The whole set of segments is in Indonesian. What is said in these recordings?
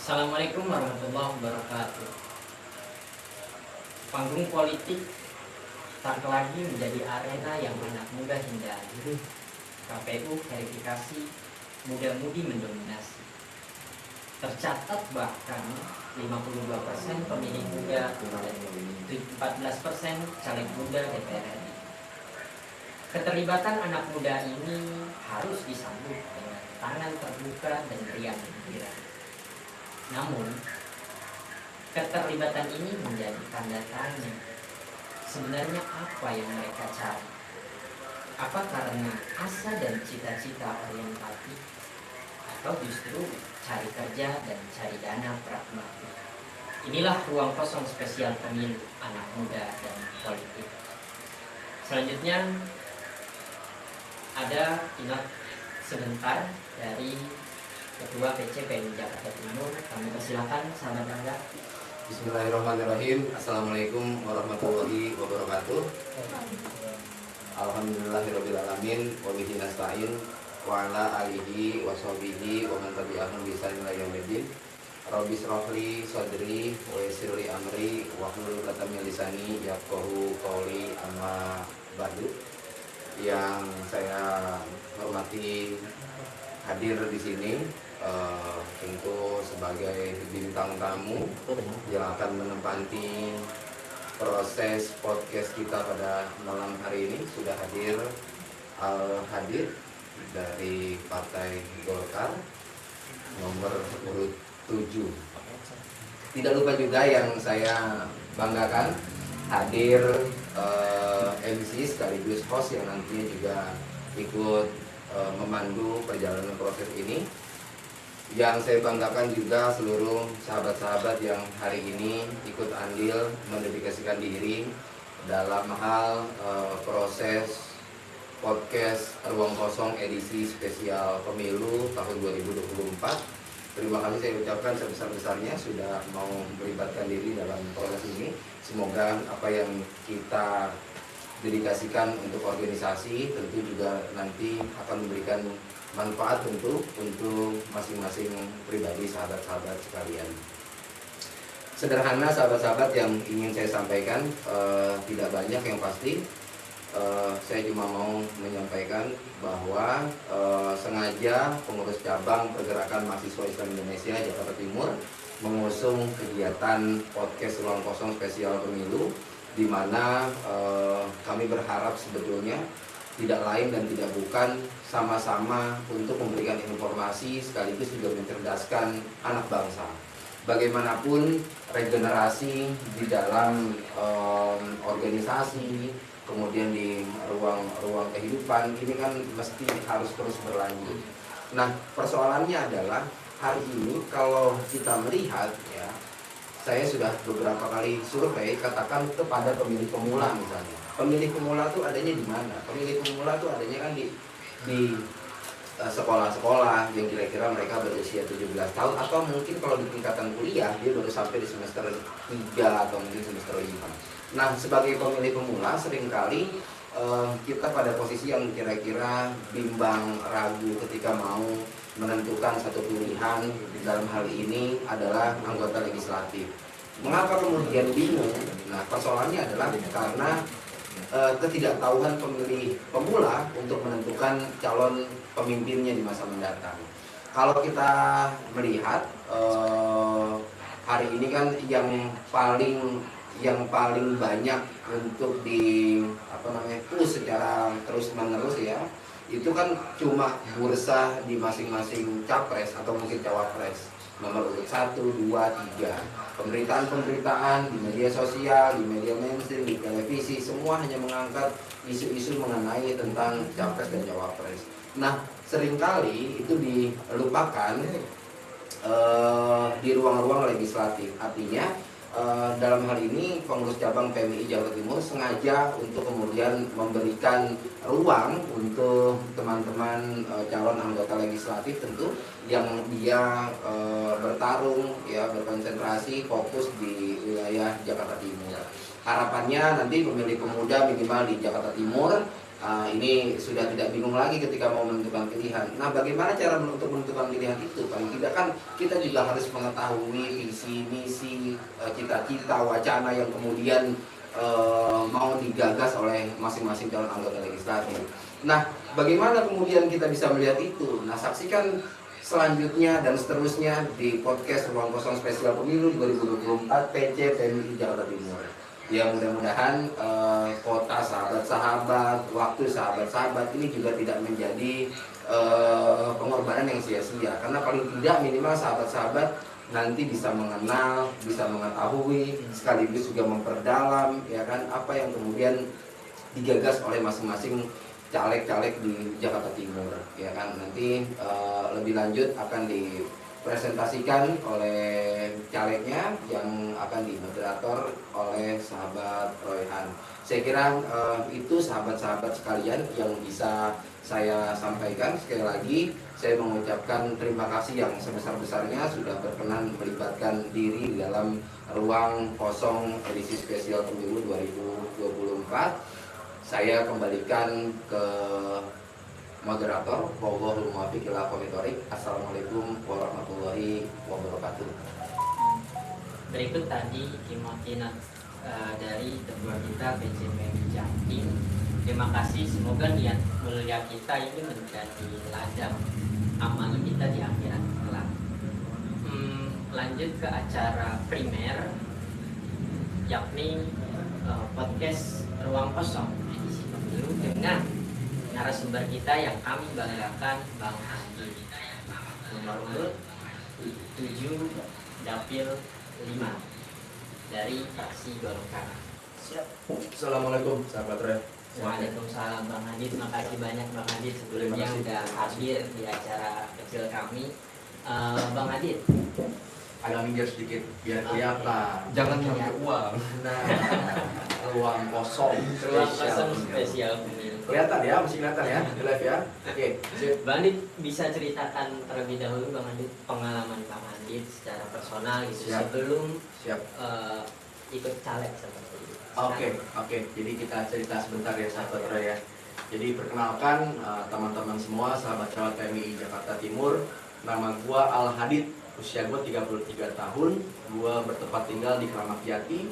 Assalamualaikum warahmatullahi wabarakatuh. Panggung politik tak lagi menjadi arena yang anak muda hindari. KPU verifikasi, muda-mudi mendominasi. Tercatat bahkan 52% pemilih muda dan 14% caleg muda DPR RI. Keterlibatan anak muda ini harus disambut dengan tangan terbuka dan riang gembira. Namun, keterlibatan ini menjadi tanda tanya. Sebenarnya apa yang mereka cari? Apa karena asa dan cita-cita orientatif? Atau justru cari kerja dan cari dana pragmatis? Inilah ruang kosong spesial pemilu anak muda dan politik. Selanjutnya, ada ingat sebentar dari Ketua PC PMI Jakarta Timur. Kami persilakan sahabat Bangga. Bismillahirrahmanirrahim. Assalamualaikum warahmatullahi wabarakatuh. Alhamdulillahirrabbilalamin. Wabihi nasta'in wa ala alihi wa sahbihi wa man tabi'ahum bi ihsanin ila yaumil. Rabbi shrahli sadri wa yassir li amri wahlul 'uqdatam min lisani yafqahu qawli, amma ba'du. Yang saya hormati hadir di sini tentu sebagai bintang tamu yang akan menempati proses podcast kita pada malam hari ini. Sudah hadir Al-Hadid dari Partai Golkar nomor urut 7. Tidak lupa juga yang saya banggakan, hadir MC sekaligus host yang nantinya juga ikut memandu perjalanan proses ini. Yang saya banggakan juga seluruh sahabat-sahabat yang hari ini ikut andil mendedikasikan diri dalam hal proses podcast Ruang Kosong edisi spesial pemilu tahun 2024. Terima kasih saya ucapkan sebesar-besarnya sudah mau melibatkan diri dalam proses ini. Semoga apa yang kita dedikasikan untuk organisasi tentu juga nanti akan memberikan manfaat tentu untuk masing-masing pribadi sahabat-sahabat sekalian. Sederhana sahabat-sahabat yang ingin saya sampaikan, tidak banyak yang pasti. Saya cuma mau menyampaikan bahwa sengaja pengurus cabang Pergerakan Mahasiswa Islam Indonesia Jakarta Timur mengusung kegiatan podcast Ruang Kosong spesial pemilu, di mana kami berharap sebetulnya tidak lain dan tidak bukan sama-sama untuk memberikan informasi sekaligus juga mencerdaskan anak bangsa. Bagaimanapun regenerasi di dalam organisasi, kemudian di ruang kehidupan ini kan mesti harus terus berlanjut. Nah, persoalannya adalah hari ini kalau kita melihat ya, saya sudah beberapa kali survei, katakan kepada pemilih pemula misalnya. Pemilih pemula itu adanya di mana? Pemilih pemula itu adanya kan di sekolah-sekolah yang kira-kira mereka berusia 17 tahun, atau mungkin kalau di tingkatan kuliah dia baru sampai di semester 3 atau mungkin semester 5. Nah, sebagai pemilih pemula seringkali kita pada posisi yang kira-kira bimbang, ragu ketika mau menentukan satu pilihan. Dalam hal ini adalah anggota legislatif. Mengapa kemudian bingung? Nah, persoalannya adalah karena ketidaktahuan pemilih pemula untuk menentukan calon pemimpinnya di masa mendatang. Kalau kita melihat hari ini kan yang paling banyak untuk push secara terus-menerus ya, itu kan cuma bursa di masing-masing capres atau mungkin cawapres nomor urut 1, 2, 3. Pemberitaan-pemberitaan di media sosial, di media mainstream, di televisi, semua hanya mengangkat isu-isu mengenai tentang capres dan cawapres. Nah, seringkali itu dilupakan di ruang-ruang legislatif. Artinya dalam hal ini pengurus cabang PMI Jakarta Timur sengaja untuk kemudian memberikan ruang untuk teman-teman calon anggota legislatif tentu yang dia bertarung ya, berkonsentrasi fokus di wilayah Jakarta Timur. Harapannya nanti pemilih pemuda minimal di Jakarta Timur ini sudah tidak bingung lagi ketika mau menentukan pilihan. Nah, bagaimana cara menentukan pilihan itu? Paling tidak kan kita juga harus mengetahui visi, misi, cita-cita, wacana yang kemudian mau digagas oleh masing-masing calon anggota legislatif. Nah, bagaimana kemudian kita bisa melihat itu? Nah, saksikan selanjutnya dan seterusnya di podcast Ruang Kosong Spesial Pemilu 2024 PC PMI Jakarta Timur. Ya, mudah-mudahan kota sahabat-sahabat, waktu sahabat-sahabat ini juga tidak menjadi pengorbanan yang sia-sia. Karena paling tidak minimal sahabat-sahabat nanti bisa mengenal, bisa mengetahui, sekaligus juga memperdalam, ya kan, apa yang kemudian digagas oleh masing-masing caleg-caleg di Jakarta Timur, ya kan. Nanti lebih lanjut akan dipresentasikan oleh calegnya yang akan dimoderator oleh sahabat Royhan. Saya kira itu sahabat-sahabat sekalian yang bisa saya sampaikan. Sekali lagi saya mengucapkan terima kasih yang sebesar-besarnya sudah berkenan melibatkan diri dalam Ruang Kosong edisi spesial pemilu 2024. Saya kembalikan ke moderator. Wallahul muwaffiq ila aqwamit thoriq. Assalamualaikum warahmatullahi wabarakatuh. Berikut tadi keyakinan dari ketua kita PCPM Jatim. Terima kasih, semoga niat mulia kita ini menjadi ladang amal kita di akhirat kelak. Lanjut ke acara primer, yakni podcast Ruang Kosong edisi pemilu dengan narasumber kita yang kami banggakan, Bang Andi, nomor urut 7 dapil 5 dari fraksi Golkar. Siap. Assalamualaikum sahabat Roy. Waalaikumsalam Bang Andi, terima kasih banyak Bang Andi sebelumnya sudah hadir di acara kecil kami. Bang Andi, Agak minggir sedikit biar kelihatan. Jangan sampai uang. Nah, ruang kosong Ruang Kosong spesial pemilu. Kelihatan ya, masih kelihatan ya di live ya. Oke, sip. Bang Andi bisa ceritakan terlebih dahulu Bang Andi pengalaman Bang Andi secara personal gitu Siap. sebelum Siap. ikut caleg seperti itu. Oke. Jadi kita cerita sebentar ya sahabat Roy ya. Jadi perkenalkan teman-teman semua sahabat caleg PMI Jakarta Timur. Nama gua Al Hadid, usia gua 33 tahun. Gua bertempat tinggal di Keramat Jati.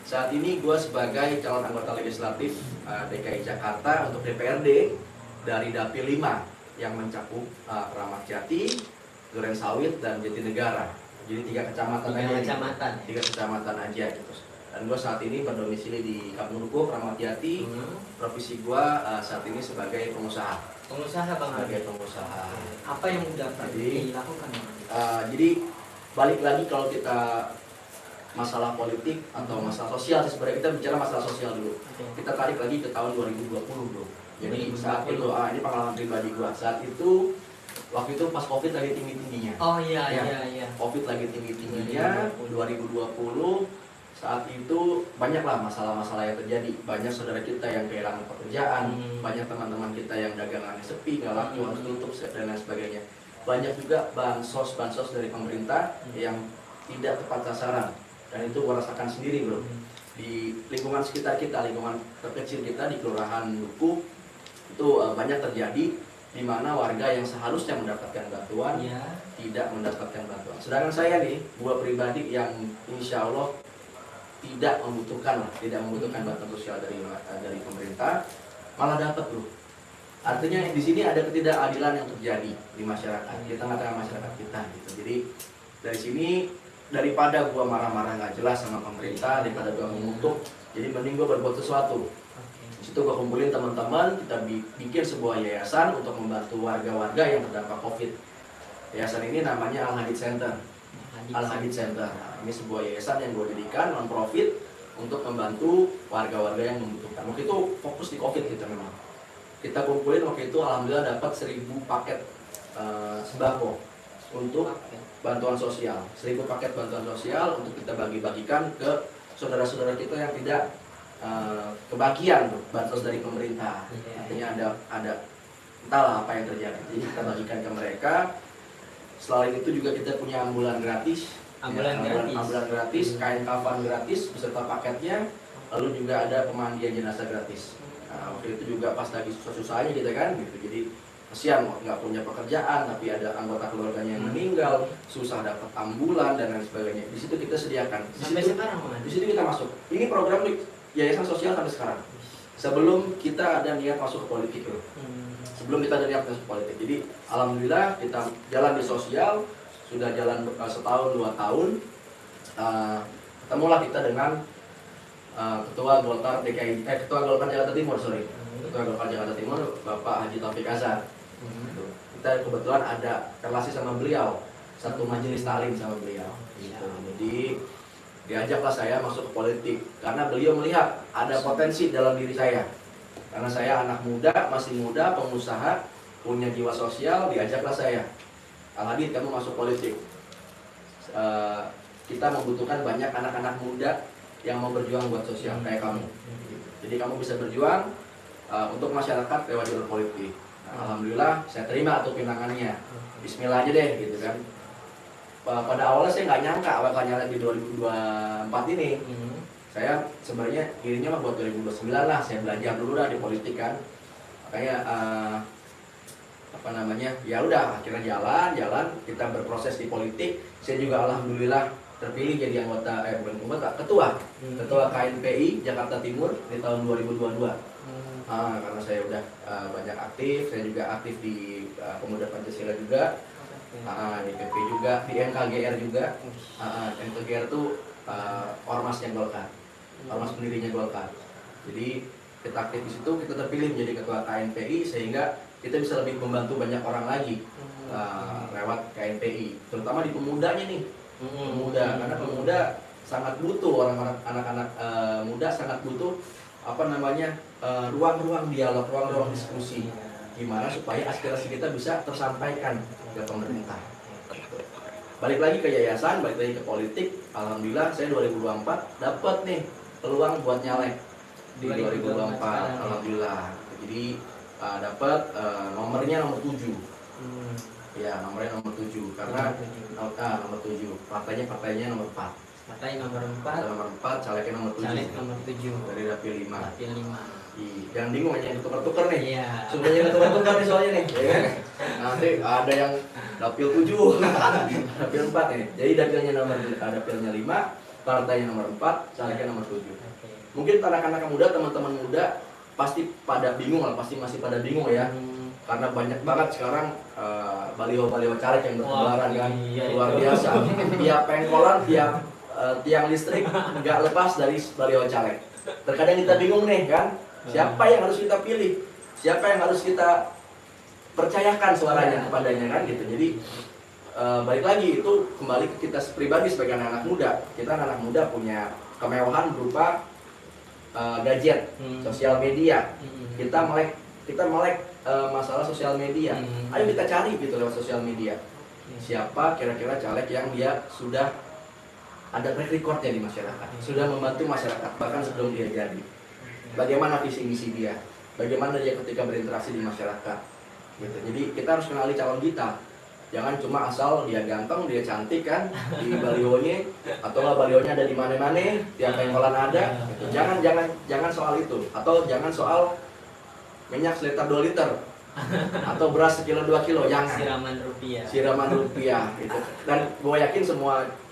Saat ini gua sebagai calon anggota legislatif DKI Jakarta untuk DPRD dari Dapil 5 yang mencakup Keramat Jati, Duren Sawit, dan Jatinegara. Jadi 3 kecamatan aja. 3 kecamatan. 3 kecamatan aja gitu. Dan gue saat ini berdomisili di Kampung Keramat Jati. Profesi gue saat ini sebagai pengusaha. Pengusaha Bang Andi. Sebagai pengusaha. Apa yang udah dilakukan Bang Andi? Jadi balik lagi kalau kita masalah politik atau masalah sosial, sebenarnya kita bicara masalah sosial dulu. Kita tarik lagi ke tahun 2020 bro. Jadi saat itu, ini pengalaman pribadi gue. Saat itu, waktu itu pas COVID lagi tinggi-tingginya. Oh iya. COVID lagi tinggi-tingginya 2020. Saat itu banyaklah masalah-masalah yang terjadi. Banyak saudara kita yang kehilangan pekerjaan, banyak teman-teman kita yang dagangannya sepi, nggak laku, harus tutup dan lain sebagainya. Banyak juga bansos dari pemerintah yang tidak tepat sasaran. Dan itu gua rasakan sendiri bro. Di lingkungan sekitar kita, lingkungan terkecil kita di Kelurahan Duku itu banyak terjadi di mana warga yang seharusnya mendapatkan bantuan tidak mendapatkan bantuan. Sedangkan saya nih, gua pribadi yang insya Allah tidak membutuhkan bantuan sosial dari pemerintah, malah dapat bro. Artinya di sini ada ketidakadilan yang terjadi di masyarakat, di tengah-tengah masyarakat kita gitu. Jadi dari sini, daripada gua marah-marah nggak jelas sama pemerintah, daripada gua mengutuk, jadi mending gua berbuat sesuatu. Di situ gua kumpulin teman-teman, kita bikin sebuah yayasan untuk membantu warga-warga yang terdampak COVID. Yayasan ini namanya Al Hadid Center. Al Hadid Center. Ini sebuah yayasan yang gue dirikan non profit untuk membantu warga-warga yang membutuhkan. Waktu itu fokus di COVID kita memang. Kita kumpulin waktu itu alhamdulillah dapat 1000 paket sembako untuk bantuan sosial. 1000 paket bantuan sosial untuk kita bagi-bagikan ke saudara-saudara kita yang tidak kebagian bantuan dari pemerintah. Artinya ada entahlah apa yang terjadi. Jadi kita bagikan ke mereka. Selain itu juga kita punya ambulan gratis. Ambulan gratis, kain kafan gratis beserta paketnya. Lalu juga ada pemandian jenazah gratis. Nah, waktu itu juga pas lagi susah-susahnya gitu kan gitu. Jadi kasihan nggak punya pekerjaan tapi ada anggota keluarganya yang meninggal, susah dapat ambulan dan lain sebagainya. Di situ kita sediakan. Sampai sekarang Bang Di Adit. situ kita masuk. Ini program di Yayasan Sosial sampai sekarang. Sebelum kita ada niat masuk ke politik loh. Sebelum kita ada niat masuk ke politik. Jadi alhamdulillah kita jalan di sosial sudah jalan setahun 2 tahun. Ketemulah kita dengan Ketua Golkar Ketua Golkar Jakarta Timur, Ketua Golkar Jakarta Timur, Bapak Haji Taufik Azhar. Kita kebetulan ada relasi sama beliau, satu majelis taklim sama beliau. Gitu. Jadi diajaklah saya masuk ke politik karena beliau melihat ada potensi dalam diri saya. Karena saya anak muda, masih muda, pengusaha, punya jiwa sosial, diajaklah saya. Al-Hadid, kamu masuk politik. Kita membutuhkan banyak anak-anak muda yang mau berjuang buat sosial kayak kamu. Jadi kamu bisa berjuang untuk masyarakat lewat jalur politik. Nah, alhamdulillah saya terima tuh pinangannya. Bismillah aja deh gitu kan. Pada awalnya saya nggak nyangka bakal nyalek di 2024 ini. Saya sebenarnya irinya mah buat 2029 lah. Saya belajar dulu lah di politik kan. Makanya ya udah akhirnya jalan kita berproses di politik. Saya juga alhamdulillah terpilih jadi ketua KNPI Jakarta Timur di tahun 2022. Karena saya udah banyak aktif, saya juga aktif di Pemuda Pancasila juga, di PP juga, di MKGR juga. MKGR itu ormasnya Golkar, ormas pendirinya Golkar. Jadi kita aktif di situ, kita terpilih menjadi ketua KNPI sehingga kita bisa lebih membantu banyak orang lagi lewat KNPI, terutama di pemudanya nih. Karena pemuda sangat butuh, orang-orang anak-anak muda sangat butuh ruang-ruang dialog, ruang-ruang diskusi gimana supaya aspirasi kita bisa tersampaikan ke pemerintah. Balik lagi ke yayasan, balik lagi ke politik. Alhamdulillah saya 2024 dapat nih peluang buat nyalek di 2024. Alhamdulillah. Jadi dapat nomornya nomor 7. Ya, nomornya nomor 7 karena nomor 7. Partainya nomor 4. Partai nomor 4. Nomor 4, calegnya nomor 7. Caleg nomor 7. Dari dapil 5. Dapil 5. Jangan bingung aja yang tuker-tuker nih. Iya. Sebenarnya tuker-tuker nih soalnya nih. Ya kan? Nanti ada yang dapil 7, dapil 4 nih. Jadi dapilnya 5, partainya nomor 4, calegnya nomor 7. Mungkin anak-anak muda, teman-teman muda pasti pada bingung lah, pasti masih pada bingung ya. Karena banyak banget sekarang baliho-baliho caleg yang bertebaran kan, luar biasa. Tiap pengkolan, tiap tiang listrik nggak lepas dari baliho caleg. Terkadang kita bingung nih kan, siapa yang harus kita pilih, siapa yang harus kita percayakan suaranya kepadanya kan gitu. Jadi balik lagi itu kembali ke kita pribadi sebagai anak muda. Kita anak muda punya kemewahan berupa gadget, sosial media. Kita melek masalah sosial media. Ayo kita cari gitu lewat sosial media. Siapa kira-kira caleg yang dia sudah ada track recordnya di masyarakat, sudah membantu masyarakat bahkan sebelum dia jadi. Bagaimana visi misi dia, bagaimana dia ketika berinteraksi di masyarakat. Gitu. Jadi kita harus kenali calon kita. Jangan cuma asal dia ganteng, dia cantik kan di balihonya, atau nggak balihonya ada di mana-mana, tiap pengkolan ada. Gitu. Jangan soal itu, atau jangan soal minyak seliter 2 liter atau beras sekilo 2 kilo, jangan. Siraman rupiah gitu. Dan gue yakin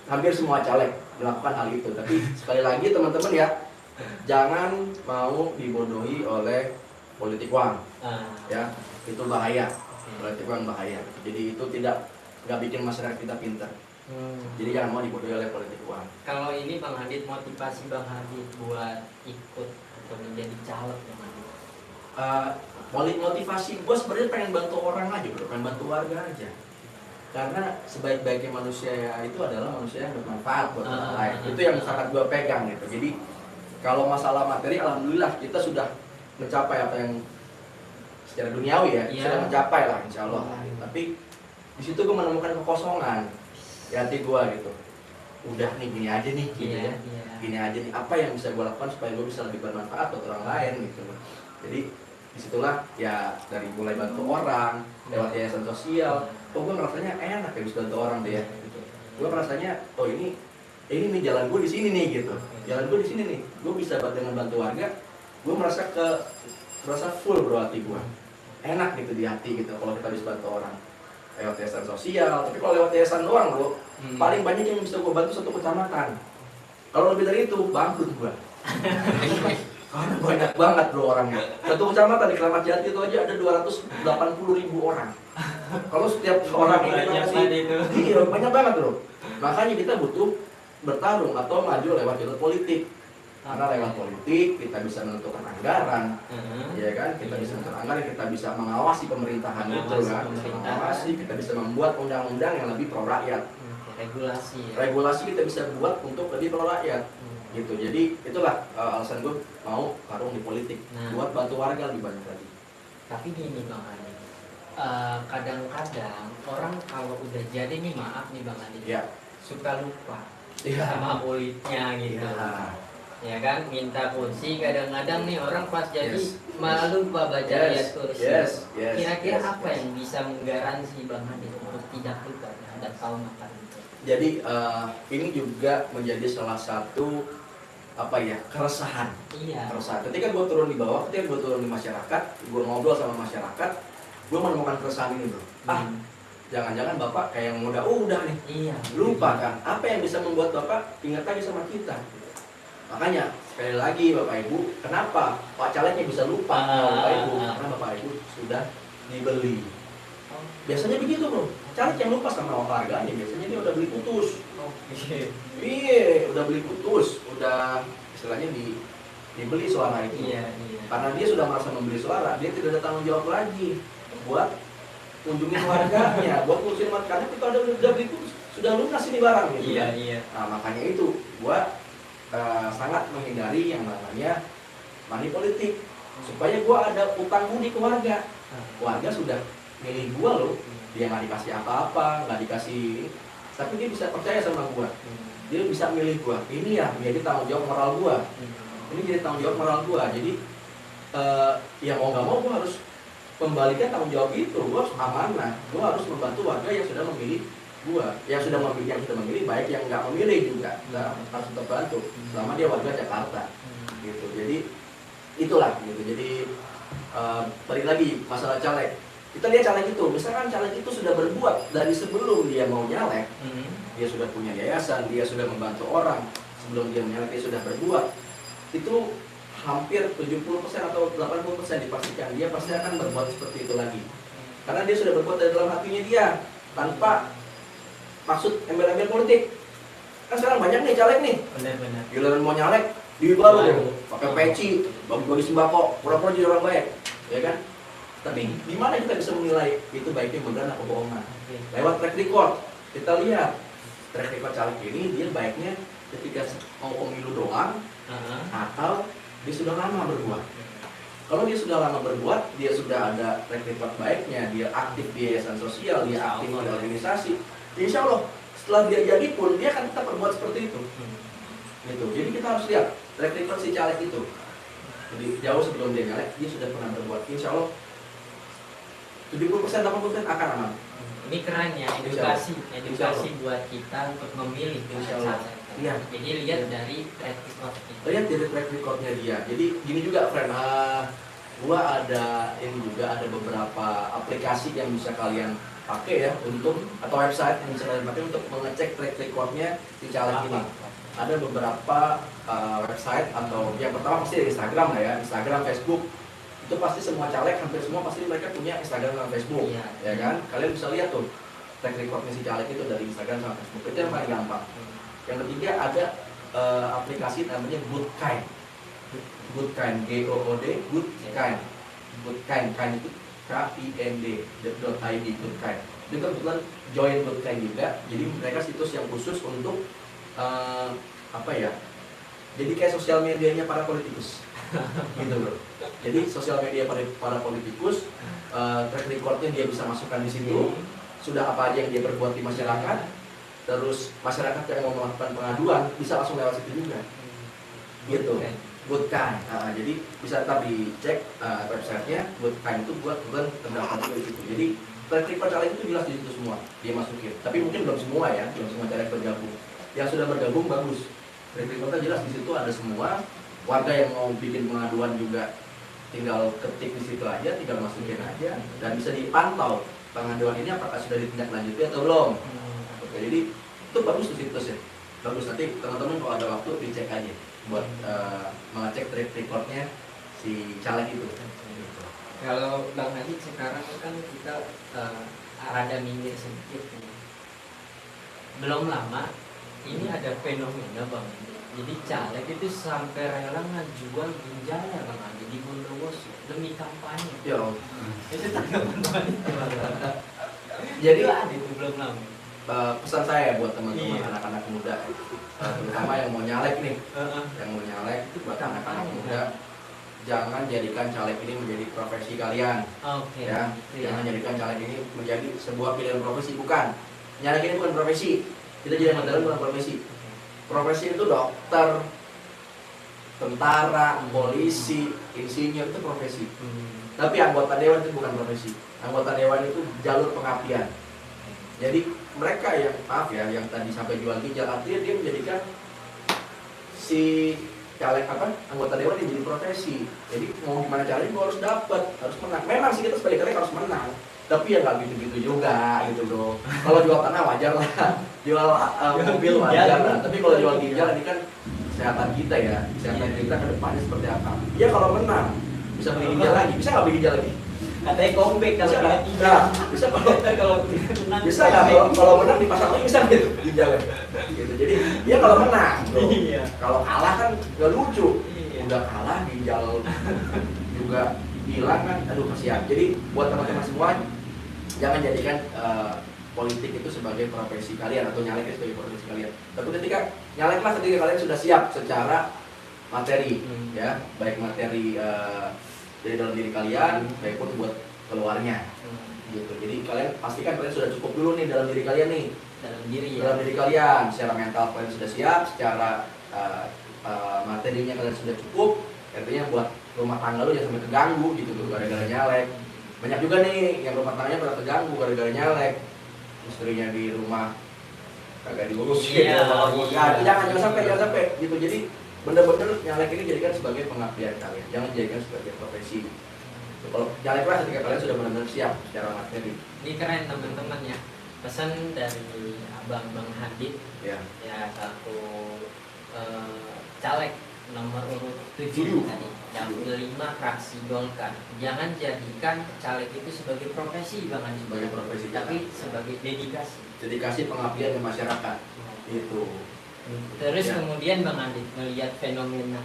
hampir semua caleg melakukan hal itu. Tapi sekali lagi teman-teman ya, jangan mau dibodohi oleh politik uang. Ya, itu bahaya. Politik uang bahaya. Jadi itu nggak bikin masyarakat kita pintar. Jadi jangan mau dibodohi oleh politik uang. Kalau ini Bang Hadid, motivasi Bang Hadid buat ikut atau menjadi caleg Bang Hadid? Motivasi gue sebenarnya pengen bantu orang aja bro, pengen bantu warga aja. Karena sebaik-baiknya manusia itu adalah manusia yang bermanfaat buat orang lain. Itu yang sangat gue pegang gitu. Jadi kalau masalah materi, alhamdulillah kita sudah mencapai apa yang secara duniawi ya, sudah mencapai lah insya Allah. Tapi di situ gue menemukan kekosongan di hati gue gitu. Udah nih gini aja nih, gitu ya. Gini aja nih, apa yang bisa gue lakukan supaya gue bisa lebih bermanfaat buat orang lain gitu. Jadi disitulah ya dari mulai bantu orang lewat yayasan sosial. Gue ngerasanya enak ya bisa bantu orang deh ya. Gue ngerasanya ini nih jalan gue di sini nih gitu. Jalan gue di sini nih. Gue bisa dengan bantu warga gue merasa full bro hati gue, enak gitu di hati gitu kalau kita bisa bantu orang lewat yayasan sosial. Tapi kalau lewat yayasan doang bro, paling banyak yang bisa gue bantu satu kecamatan. Kalau lebih dari itu bangkrut gue. Karena banyak banget bro orangnya. Satu kecamatan di Keramat Jati itu aja ada 280.000 orang. Kalau setiap orang ini ngasih, iya banyak banget bro. Makanya kita butuh bertarung atau maju lewat jalur politik. Karena lewat politik kita bisa menentukan anggaran, ya kan? Kita bisa menentukan anggaran, kita bisa mengawasi pemerintahan itu kan, mengawasi, kita bisa membuat undang-undang yang lebih pro rakyat. Regulasi kita bisa buat untuk lebih pro rakyat, gitu. Jadi itulah alasan gue mau tarung di politik, buat bantu warga lebih banyak lagi. Tapi gini Bang Adi, kadang-kadang orang kalau udah jadi nih, maaf nih Bang Adi, suka lupa sama kulitnya gitu. Ya kan, minta kursi kadang-kadang nih orang pas jadi malah lupa baca ayat kursi. Kira-kira apa yang bisa menggaransi Bang Adi untuk tidak lupa terhadap kaum makan itu? Jadi ini juga menjadi salah satu keresahan. Keresahan. Ketika gue turun di bawah, ketika gue turun di masyarakat, gue ngobrol sama masyarakat, gue menemukan keresahan ini bro. Jangan-jangan bapak kayak yang udah nih, lupa kan? Apa yang bisa membuat bapak ingat lagi sama kita? Makanya sekali lagi Bapak Ibu, kenapa Pak Calegnya bisa lupa Bapak Ibu? Karena Bapak Ibu sudah dibeli. Biasanya begitu bro, caleg yang lupa sama warganya biasanya dia udah beli putus. Iya, udah beli putus, udah istilahnya dibeli suara itu. Karena dia sudah merasa membeli suara, dia tidak ada tanggung jawab lagi buat kunjungin warganya, buat ngurusin warganya. Kita udah beli putus, sudah lunas ini barang gitu. Nah makanya itu gua sangat menghindari yang namanya money politik, supaya gue ada utang budi ke warga. Warga sudah milih gue loh, dia nggak dikasih apa-apa, nggak dikasih, tapi dia bisa percaya sama gue, dia bisa milih gue. Ini ya jadi tanggung jawab moral gue, ini jadi tanggung jawab moral gue. Jadi ya mau nggak mau gue harus kembalikan tanggung jawab itu. Gue harus amanah, gue harus membantu warga yang sudah memilih gua, yang sudah memilih, baik yang nggak memilih juga harus tetap bantu selama dia warga Jakarta, gitu. Jadi itulah gitu. Jadi balik lagi masalah caleg, kita lihat caleg itu, misalkan caleg itu sudah berbuat dari sebelum dia mau nyalek, dia sudah punya yayasan, dia sudah membantu orang, sebelum dia nyalek dia sudah berbuat, itu hampir 70% atau 80% dipastikan dia pasti akan berbuat seperti itu lagi, karena dia sudah berbuat dari dalam hatinya dia tanpa maksud embel-embel politik. Kan sekarang banyak nih caleg nih. Benar-benar. Giliran mau nyalek, dibaru deh, pakai peci, bagi-bagi sembako, pura-pura jadi orang baik, ya kan? Tapi di mana kita bisa menilai itu baiknya benar atau bohongan? Lewat track record. Kita lihat track record caleg ini dia baiknya ketika mau pemilu doang, atau dia sudah lama berbuat. Kalau dia sudah lama berbuat, dia sudah ada track record baiknya, dia aktif di yayasan sosial, dia aktif di organisasi, insya Allah setelah dia jadi pun dia akan tetap berbuat seperti itu. Gitu. Jadi kita harus lihat track record si caleg itu. Jadi jauh sebelum dia nyalek dia sudah pernah berbuat. Insya Allah 70% 80% akan aman. Ini keren ya, edukasi buat kita untuk memilih caleg. Jadi lihat dari track record itu. Lihat dari track recordnya dia. Jadi gini juga friend, gua ada beberapa aplikasi yang bisa kalian pakai ya untuk, atau website yang bisa kalian pakai untuk mengecek track recordnya si caleg ini. Ada beberapa website, atau yang pertama pasti Instagram lah ya, Instagram, Facebook. Itu pasti semua caleg, hampir semua pasti mereka punya Instagram dan Facebook, ya kan? Kalian bisa lihat tuh track recordnya si caleg itu dari Instagram sama Facebook. Itu yang paling gampang. Yang ketiga ada aplikasi namanya Goodkind. Goodkind, G-O-O-D, Goodkind. Goodkind, Kind itu KIND.id, Goodkind. Itu kebetulan join Goodkind juga. Jadi mereka situs yang khusus untuk jadi kayak sosial medianya para politikus. Gitu bro. Jadi sosial media para politikus, track recordnya dia bisa masukkan di situ. Sudah apa aja yang dia perbuat di masyarakat. Terus masyarakat yang mau melakukan pengaduan bisa langsung lewat situ juga. Gitu. Goodkind. Jadi bisa tetap dicek websitenya. Goodkind itu buat terdaftar di situ. Jadi track record caleg itu jelas di situ semua dia masukin. Tapi mungkin belum semua ya, belum semua caleg bergabung. Yang sudah bergabung bagus. Track recordnya jelas di situ ada semua. warga yang mau bikin pengaduan juga tinggal ketik di situ aja, tinggal masukin aja, dan bisa dipantau pengaduan ini apakah sudah ditindaklanjuti atau belum. Oke, jadi itu bagus tuh situs ya, bagus. Nanti teman-teman kalau ada waktu dicek aja buat mengecek track recordnya si caleg itu. Kalau Bang Adit sekarang kan kita rada minggir sedikit nih. Belum lama ini ada fenomena Bang. Jadi caleg itu sampai rela ngejual ginjalnya Bang Adit di Bondowoso demi kampanye. Ya. Itu tanggapan Bang Adit gimana? Jadi Itu ada itu belum lama. pesan saya buat teman-teman Iya. anak-anak muda, terutama yang mau nyalek nih, yang mau nyalek itu buat anak-anak muda, jangan jadikan caleg ini menjadi profesi kalian. Oke. Ya, jangan jadikan caleg ini menjadi sebuah pilihan profesi, bukan. Nyalek ini bukan profesi. Kita jadi anggota bukan profesi. Profesi itu dokter, tentara, polisi, insinyur itu profesi. Tapi anggota dewan itu bukan profesi. Anggota dewan itu jalur pengabdian. Jadi mereka yang maaf ya, yang tadi sampai jual ginjal, artinya dia menjadikan si caleg anggota dewan ini jadi profesi. Jadi mau gimana caranya gue harus dapat, harus menang. Memang sih kita sebagai caleg harus menang, tapi ya nggak gitu-gitu juga gitu bro. Kalau jual tanah wajar lah, jual mobil wajar lah. Tapi kalau jual ginjal ini kan kesehatan kita ya, kesehatan kita ke depannya seperti apa. Ya kalau menang bisa beli ginjal lagi, bisa nggak beli ginjal lagi? Katanya comeback kalau Bisa nggak? kita Nah, bisa kalau menang. bisa nggak kalau menang dipasang lagi bisa gitu ginjalnya. Gitu. Jadi ya kalau menang, bro. Iya. Kalau kalah kan nggak lucu. Iya. Udah kalah ginjal juga hilang kan, aduh kasihan. Jadi buat teman-teman semua jangan jadikan politik itu sebagai profesi kalian atau nyalek itu sebagai profesi kalian. Tapi ketika nyaleklah ketika kalian sudah siap secara materi, ya baik materi dari dalam diri kalian, baik pun buat keluarnya, gitu. Jadi kalian pastikan kalian sudah cukup dulu nih dalam diri kalian nih, Dalam diri ya. dalam diri kalian, secara mental kalian sudah siap, secara materinya kalian sudah cukup, artinya buat rumah tangga lu jangan sampai terganggu gitu tuh gara-gara nyalek. Banyak juga nih yang rumah tangganya pada terganggu gara-gara nyalek, istrinya di rumah kagak diurusin, Iya, iya. jangan sampai gitu. Jadi bener-bener nyalek ini jadikan sebagai pengabdian kalian, jangan jadikan sebagai profesi. Kalau nyaleklah ketika kalian sudah benar-benar siap secara materi. Ini keren teman-teman ya. Pesan dari Abang Bang Hadid Ya. ya, selaku caleg nomor urut 7 tadi, dapil 5 fraksi Golkar. Jangan jadikan caleg itu sebagai profesi Bang Hadid, Sebagai profesi, tapi sebagai dedikasi. Dedikasi pengabdian ke masyarakat. Itu. Terus Ya. kemudian Bang Adit melihat fenomena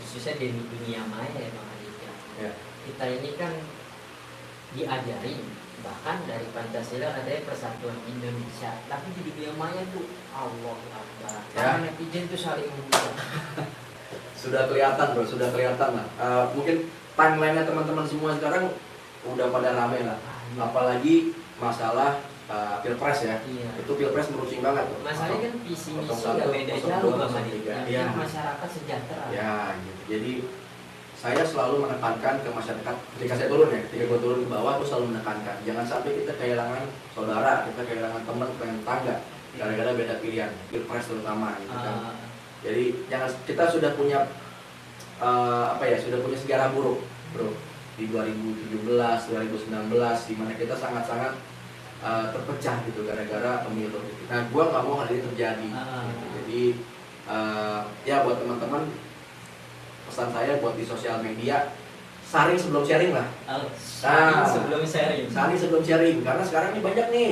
khususnya di dunia maya ya Bang Adit ya. Ya. Kita ini kan diajari bahkan dari Pancasila adanya persatuan Indonesia, tapi di dunia maya tuh Allah Akbar. Ya. Karena netizen tuh saling menghujat. Sudah kelihatan bro, sudah kelihatan lah. Mungkin timeline-nya teman-teman semua sekarang udah pada rame lah. Apalagi masalah pilpres ya. Iya. Itu pilpres meruncing banget tuh. Masalahnya kan visi misi 01, nggak beda 02, jauh Bang Adit. 03. Yang Iya. penting masyarakat sejahtera. Ya gitu. Jadi saya selalu menekankan ke masyarakat ketika saya turun ya, ketika gue turun ke bawah, gue selalu menekankan jangan sampai kita kehilangan saudara, kita kehilangan teman, kehilangan tetangga gara-gara beda pilihan, pilpres terutama gitu kan. Jadi jangan, kita sudah punya sudah punya sejarah buruk bro di 2017, 2019 di mana kita sangat-sangat terpecah gitu gara-gara pemilu gitu. Nah, gue nggak mau hal ini terjadi. Gitu. Jadi ya buat teman-teman, pesan saya buat di sosial media, saring sebelum sharing lah. Nah, sebelum sharing. Saring sebelum sharing, karena sekarang ini banyak nih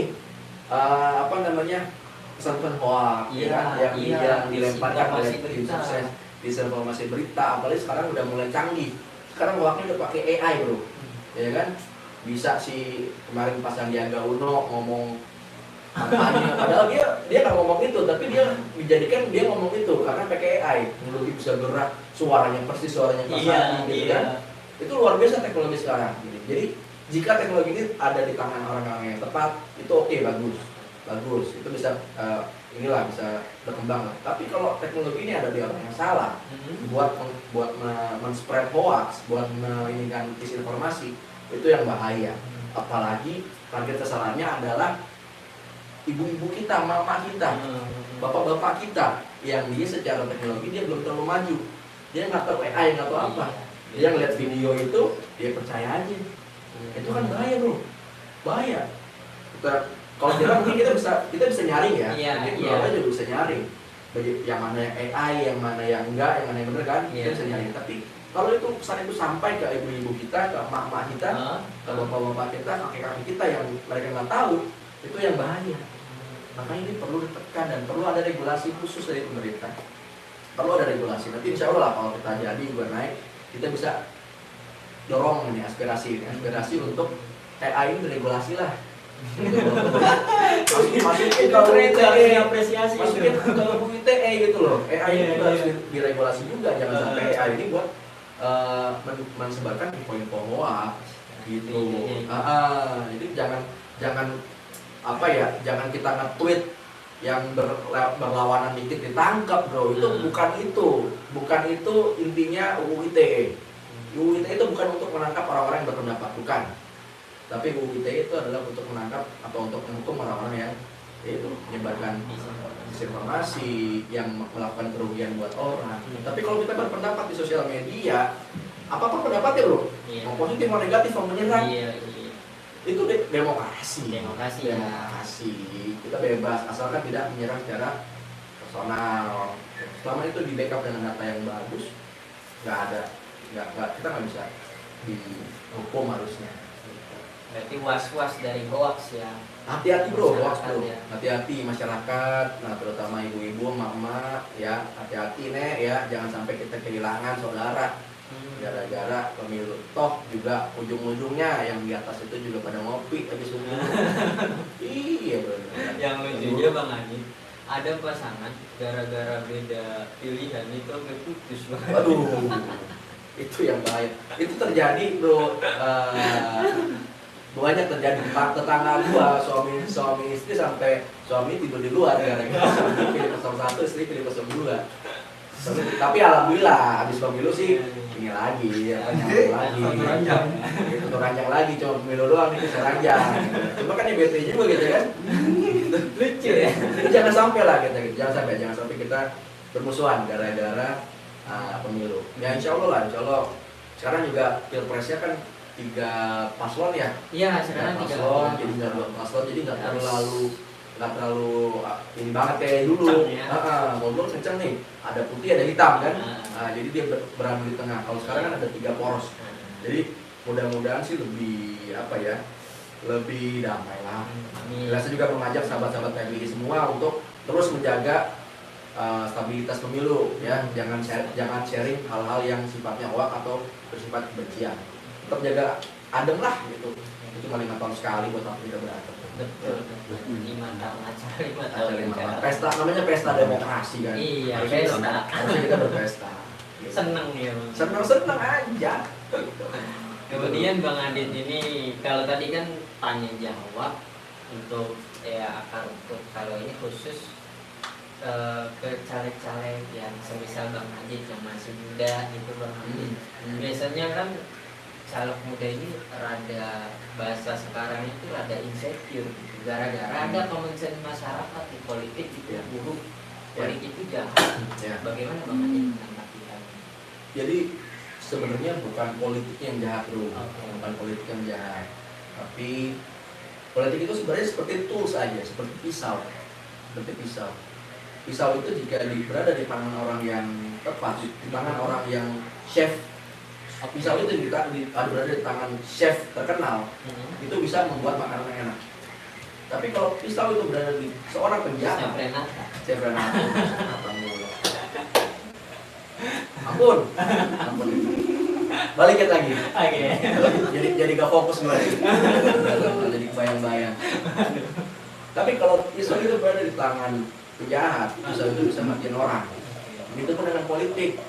pesan-pesan hoax, yang dilemparkan oleh tim sukses, disinformasi berita. Apalagi sekarang udah mulai canggih. Sekarang hoaxnya udah pakai AI bro, ya kan? Bisa si kemarin pas Sandiaga Uno ngomong kampanye, padahal dia nggak ngomong itu, tapi dia menjadikan dia ngomong itu karena pakai AI, teknologi bisa gerak, suaranya persis suaranya Pak Sandi, gitu kan? Itu luar biasa teknologi sekarang. Jadi jika teknologi ini ada di tangan orang-orang yang tepat, itu oke, bagus, itu bisa bisa berkembang lah. Tapi kalau teknologi ini ada di orang yang salah, buat men-spread hoax, buat menginginkan disinformasi, itu yang bahaya. Apalagi target sasarannya adalah ibu-ibu kita, mama kita, bapak-bapak kita, yang dia secara teknologi dia belum terlalu maju. dia nggak tahu AI, nggak tahu apa. Dia ngeliat video itu, dia percaya aja. Itu kan bahaya bro, bahaya. Kalau kita mungkin kita bisa nyaring ya, mungkin kita juga bisa nyaring. Yang mana yang AI, yang mana yang enggak, yang mana yang benar kan, kita bisa nyaring. Tapi kalau itu pesan itu sampai ke ibu-ibu kita, ke emak-emak kita, ke bapak-bapak kita, kakek-kakek kita yang mereka nggak tahu, itu yang bahaya. Makanya ini perlu ditekan dan perlu ada regulasi khusus dari pemerintah. Perlu ada regulasi. Nanti insya Allah lah kalau kita jadi juga naik, kita bisa dorong ini aspirasi untuk AI ini diregulasi lah. Masukin kalau ITE, masukin kalau ITE gitu loh. AI ini juga harus diregulasi juga, jangan sampai AI ini buat mensebarkan info-info hoax gitu. Jadi jangan apa ya, jangan kita nge-tweet yang berlawanan dikit ditangkap bro. Itu bukan itu intinya UU ITE. UU ITE itu bukan untuk menangkap orang-orang yang berpendapat, bukan. Tapi UU ITE itu adalah untuk menangkap atau untuk menghukum orang-orang yang itu menyebarkan disinformasi, yang melakukan kerugian buat orang. Tapi kalau kita berpendapat di sosial media, apapun pendapatnya bro, mau positif mau negatif mau menyerang, itu demokrasi. Kita bebas asalkan tidak menyerang secara personal. Selama itu di backup dengan data yang bagus, kita nggak bisa dihukum harusnya. Berarti was-was dari hoax ya. Hati-hati bro, hoax bro. Hati-hati masyarakat, nah terutama ibu-ibu, mama ya, hati-hati nih ya, jangan sampai kita kehilangan saudara gara-gara pemilu. Toh juga ujung-ujungnya yang di atas itu juga pada ngopi habis pemilu. Iya bro. Yang lucunya Bang Adi, ada pasangan gara-gara beda pilihan itu sampai putus banget. Aduh, itu yang bahaya. Itu terjadi bro. Banyak terjadi di tetangga gua, suami istri sampai suami tidur di luar gara-gara suami pilih 01, istri pilih 02. Tapi alhamdulillah habis pemilu sih ini lagi ya, nyambung lagi itu tuh ranjang lagi, cuma pemilu doang nih bisa ranjang cuma kan ya bete juga gitu kan. Lucu ya. Jadi jangan sampai lah gitu. Jangan sampai kita bermusuhan gara-gara pemilu. Ya insya Allah sekarang juga pilpresnya kan 3 paslon ya. Iya, sekarang 3 paslon, jadi nggak 2 paslon, jadi nggak terlalu ini banget kayak dulu. Ngobrol kenceng nih, ada putih ada hitam kan. Jadi dia berada di tengah. Kalau sekarang kan ada 3 poros. Jadi mudah-mudahan sih lebih lebih damai lah. Saya juga mengajak sahabat-sahabat PBI semua untuk terus menjaga stabilitas pemilu ya. Jangan sharing hal-hal yang sifatnya hoax atau bersifat kebencian. Tetap jaga adem lah gitu. Itu cuma 5 tahun sekali buat apa kita berantem. Betul. 5 tahun acara 5 tahun. Pesta namanya pesta demokrasi kan. Iya, harusnya kita berpesta. Seneng ya Bang. Seneng aja. Kemudian Bang Adit ini kalau tadi kan tanya jawab untuk ya akar rumput, kalau ini khusus ke caleg-caleg yang semisal Bang Adit yang masih muda itu Bang Adit. Biasanya kan caleg muda ini rada, bahasa sekarang itu rada insecure gitu. Gara-gara ada komentar masyarakat di politik itu buruk, politik itu jahat. Bagaimana Bang Adit menanggapi hal ini? Jadi sebenarnya bukan politik yang jahat bro, bukan politik yang jahat, tapi politik itu sebenarnya seperti tools aja, seperti pisau. Pisau itu jika berada di tangan orang yang tepat, di tangan orang yang chef. Pisau itu berada di tangan chef terkenal, itu bisa membuat makanan yang enak. Tapi kalau pisau itu berada di seorang penjahat, chef Renata, ampun. Balikin lagi. Jadi gak fokus gue. Jadi bayang-bayang. Tapi kalau pisau itu berada di tangan penjahat, pisau itu bisa matiin orang. Begitu pun dengan politik.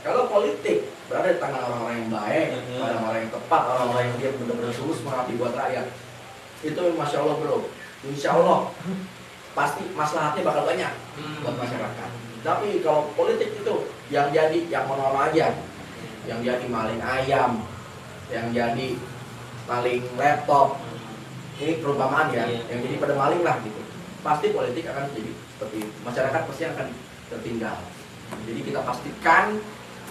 Kalau politik berada di tangan orang-orang yang baik, orang-orang yang tepat, orang-orang yang dia benar-benar tulus mengabdi buat rakyat, itu masya Allah bro, insya Allah pasti maslahatnya bakal banyak buat masyarakat. Tapi kalau politik itu yang jadi yang mau aja, yang jadi maling ayam, yang jadi maling laptop, ini perumpamaan ya, yang jadi pada maling lah gitu. Pasti politik akan jadi seperti itu. Masyarakat pasti akan tertinggal. Jadi kita pastikan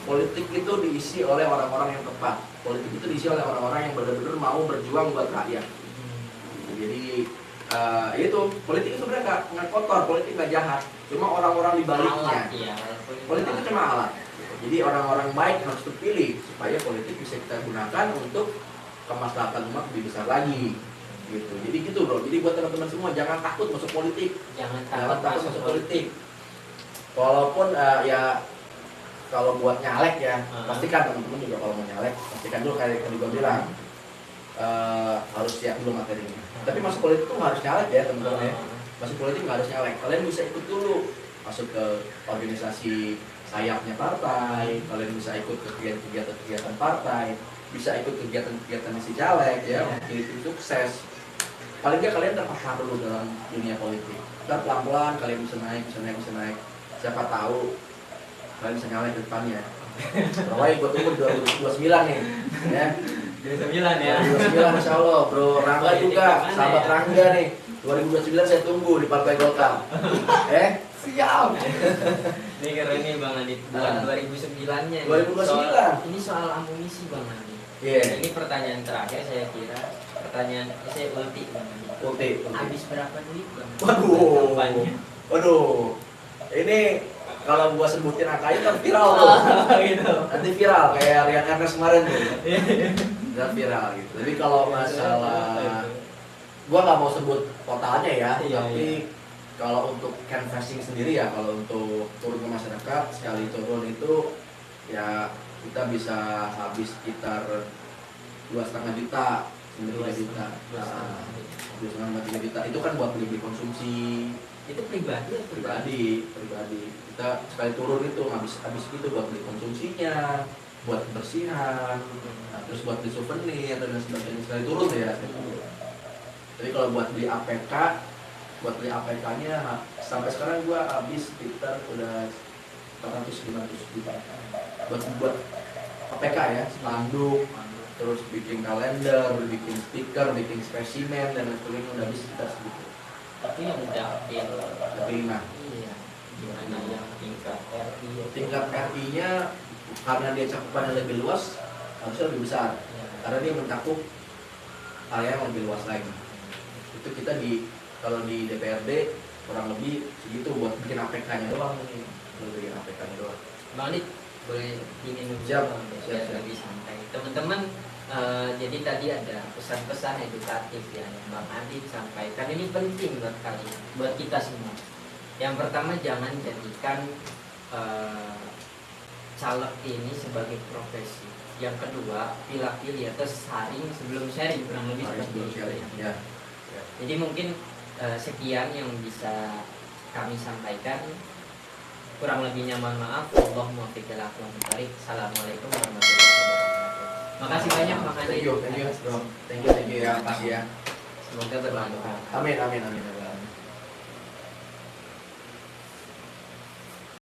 politik itu diisi oleh orang-orang yang tepat. Politik itu diisi oleh orang-orang yang benar-benar mau berjuang buat rakyat. Jadi itu politik itu sebenarnya nggak kotor, politik nggak jahat, cuma orang-orang di baliknya. Ya, Politik itu cuma alat. Jadi orang-orang baik harus terpilih supaya politik bisa kita gunakan untuk kemaslahatan umat lebih besar lagi. Gitu. Jadi gitu bro. Jadi buat teman-teman semua jangan takut masuk politik. Jangan Jangan takut takut masuk politik. Walaupun ya kalau buat nyalek ya, pastikan teman-teman juga kalau mau nyalek, pastikan dulu kayak yang gue bilang harus siap dulu materinya. Tapi masuk politik tuh nggak harus nyalek ya teman-teman ya. Masuk politik nggak harus nyalek. Kalian bisa ikut dulu masuk ke organisasi sayapnya partai, kalian bisa ikut ke kegiatan partai, bisa ikut kegiatan si caleg ya, itu sukses. Paling nggak kalian terpapar dulu dalam dunia politik. Ntar pelan-pelan kalian bisa naik. Siapa tahu kalian bisa nyalek ke depannya. Pokoknya gue tunggu 2029 nih, ya. 29 ya. 2029 Insya Allah, bro. Rangga juga, sahabat Rangga nih. 2029 saya tunggu di Partai Golkar. Siap. Ini keren nih Bang Adit. Bukan 2009-nya. 2029. Ini soal amunisi Bang Adit. Iya. Ini pertanyaan terakhir saya kira. Pertanyaan saya ulti Bang Adit. Ulti. Habis berapa duit Bang? Waduh. Kampanye. Waduh. Ini kalau gua sebutin angkanya kan viral tuh. Gitu. Nanti viral kayak Rian Ernest kemarin tuh. Udah viral gitu. Tapi kalau masalah gua nggak mau sebut totalnya ya, Iya, tapi iya. kalau untuk canvassing sendiri ya, kalau untuk turun ke masyarakat sekali turun itu ya kita bisa habis sekitar 2,5 juta, 3 juta, 2,5 juta. Itu kan buat beli konsumsi Itu pribadi atau pribadi. Kita sekali turun itu habis itu buat beli konsumsinya, buat bersihan, nah, terus buat beli souvenir dan sebagainya sekali turun ya. Tapi kalau buat beli APK-nya sampai sekarang gua habis sekitar udah 400-500 juta buat APK ya, spanduk, terus bikin kalender, bikin stiker, bikin spesimen dan lain sebagainya udah habis sekitar segitu. Tapi yang dapil. Terima. Iya. Gimana yang tingkat RI? Tingkat RI-nya karena dia cakupannya lebih luas harusnya lebih besar, Ya. karena dia mencakup area yang lebih luas lagi. Itu kita kalau di DPRD kurang lebih segitu buat bikin APK-nya doang nih, bikin APK-nya doang. Bang Adit, boleh ingin Siap, biar siap. lebih santai. Teman-teman, jadi tadi ada pesan-pesan edukatif ya yang Bang Adit sampaikan. Ini penting buat kalian, buat kita semua. Yang pertama, jangan jadikan caleg ini sebagai profesi. Yang kedua, pilih-pilih atau saring sebelum sharing, kurang lebih seperti itu. Ya. Jadi mungkin sekian yang bisa kami sampaikan. Kurang lebihnya mohon maaf. Allahumma fiqil aqwam tarik. Assalamualaikum warahmatullahi wabarakatuh. Makasih banyak Bang Adit. Thank you bro. Thank you ya, Pak ya. Semoga bermanfaat. Amin.